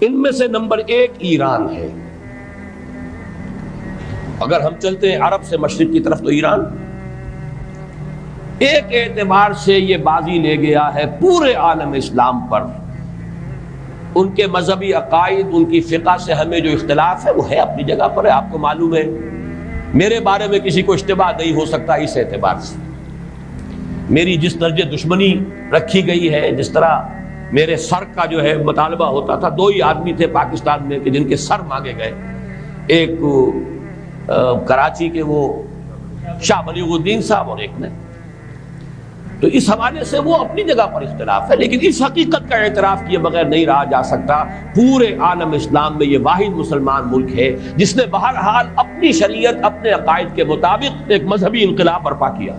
ان میں سے نمبر 1 ایران ہے. اگر ہم چلتے ہیں عرب سے مشرق کی طرف تو ایران ایک اعتبار سے یہ بازی لے گیا ہے پورے عالم اسلام پر. ان کے مذہبی عقائد، ان کی فقہ سے ہمیں جو اختلاف ہے وہ ہے اپنی جگہ پر ہے. آپ کو معلوم ہے میرے بارے میں کسی کو اشتباہ نہیں ہو سکتا اس اعتبار سے. میری جس درجے دشمنی رکھی گئی ہے، جس طرح میرے سر کا جو ہے مطالبہ ہوتا تھا، 2 ہی آدمی تھے پاکستان میں کہ جن کے سر مانگے گئے. ایک کراچی کے وہ شاہ بلیغ الدین صاحب اور ایک نے. تو اس حوالے سے وہ اپنی جگہ پر اختلاف ہے، لیکن اس حقیقت کا اعتراف کیے بغیر نہیں رہا جا سکتا پورے عالم اسلام میں یہ واحد مسلمان ملک ہے جس نے بہرحال اپنی شریعت، اپنے عقائد کے مطابق ایک مذہبی انقلاب برپا کیا.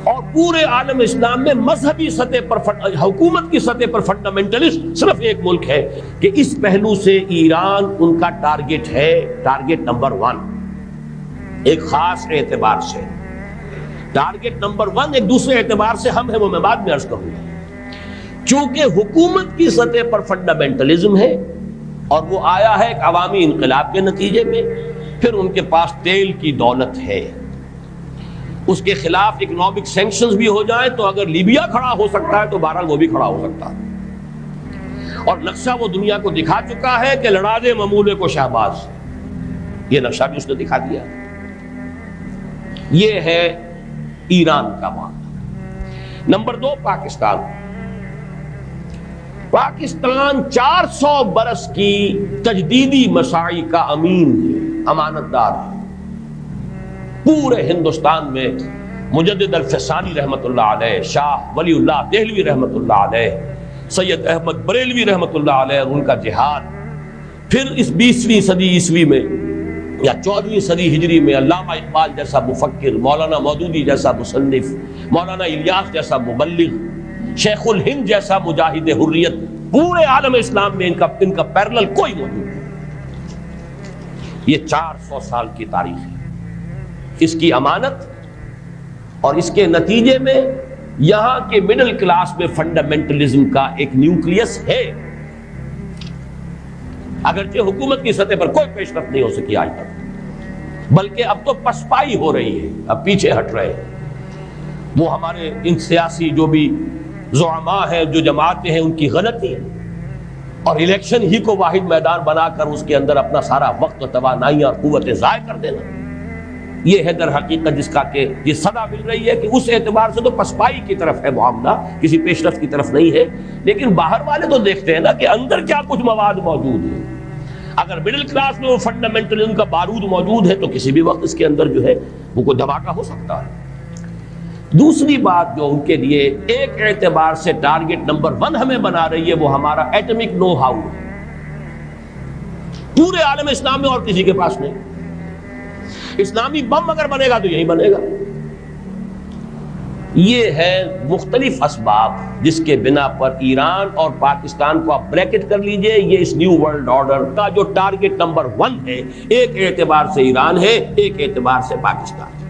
اور پورے عالم اسلام میں مذہبی سطح پر، حکومت کی سطح پر فنڈامنٹلسٹ صرف ایک ملک ہے کہ اس پہلو سے ایران ان کا ٹارگٹ ہے، ٹارگٹ نمبر 1 ایک خاص اعتبار سے. ٹارگٹ نمبر 1 ایک دوسرے اعتبار سے ہم ہیں، وہ میں بعد میں عرض کروں گا. چونکہ حکومت کی سطح پر فنڈامنٹلزم ہے اور وہ آیا ہے ایک عوامی انقلاب کے نتیجے میں، پھر ان کے پاس تیل کی دولت ہے، اس کے خلاف اکنامک سینکشنز بھی ہو جائیں تو اگر لیبیا کھڑا ہو سکتا ہے تو بہرحال وہ بھی کھڑا ہو سکتا ہے. اور نقشہ وہ دنیا کو دکھا چکا ہے کہ لڑا دے ممولے کو شہباز، یہ نقشہ بھی اس نے دکھا دیا. یہ ہے ایران کا معاملہ. نمبر 2 پاکستان. پاکستان 400 برس کی تجدیدی مساعی کا امین ہے، امانت دار ہے. پورے ہندوستان میں مجدد الفسانی رحمت اللہ علیہ، شاہ ولی اللہ دہلوی رحمت اللہ علیہ، سید احمد بریلوی رحمت اللہ علیہ اور ان کا جہاد، پھر اس 20ویں صدی عیسوی میں یا 14ویں صدی ہجری میں علامہ اقبال جیسا مفکر، مولانا مودودی جیسا مصنف، مولانا الیاس جیسا مبلغ، شیخ الہند جیسا مجاہد حریت، پورے عالم اسلام میں ان کا پیرلل کوئی موجود نہیں. یہ 400 سال کی تاریخ ہے، اس کی امانت اور اس کے نتیجے میں یہاں کے مڈل کلاس میں فنڈامنٹلزم کا ایک نیوکلیس ہے. اگرچہ حکومت کی سطح پر کوئی پیش رفت نہیں ہو سکی آج تک، بلکہ اب تو پسپائی ہو رہی ہے، اب پیچھے ہٹ رہے ہیں. وہ ہمارے ان سیاسی جو بھی زعماء ہیں، جو جماعتیں ہیں، ان کی غلطی ہے اور الیکشن ہی کو واحد میدان بنا کر اس کے اندر اپنا سارا وقت و توانائی اور قوتیں ضائع کر دینا. یہ ہے در حقیقت جس کا کہ یہ صدا مل رہی ہے کہ اس اعتبار سے تو پسپائی کی طرف ہے معاملہ، کسی پیش رفت کی طرف نہیں ہے. لیکن باہر والے تو دیکھتے ہیں نا کہ اندر کیا کچھ مواد موجود ہے. اگر مڈل کلاس میں وہ فنڈامنٹلزم کا بارود موجود ہے تو کسی بھی وقت اس کے اندر جو ہے وہ کوئی دھماکہ ہو سکتا ہے. دوسری بات جو ان کے لیے ایک اعتبار سے ٹارگٹ نمبر 1 ہمیں بنا رہی ہے وہ ہمارا ایٹمک نو ہاؤ ہے. پورے عالم اسلام میں اور کسی کے پاس نہیں. اسلامی بم اگر بنے گا تو یہی بنے گا. یہ ہے مختلف اسباب جس کے بنا پر ایران اور پاکستان کو آپ بریکٹ کر لیجئے. یہ اس نیو ورلڈ آرڈر کا جو ٹارگٹ نمبر 1 ہے، ایک اعتبار سے ایران ہے، ایک اعتبار سے پاکستان ہے.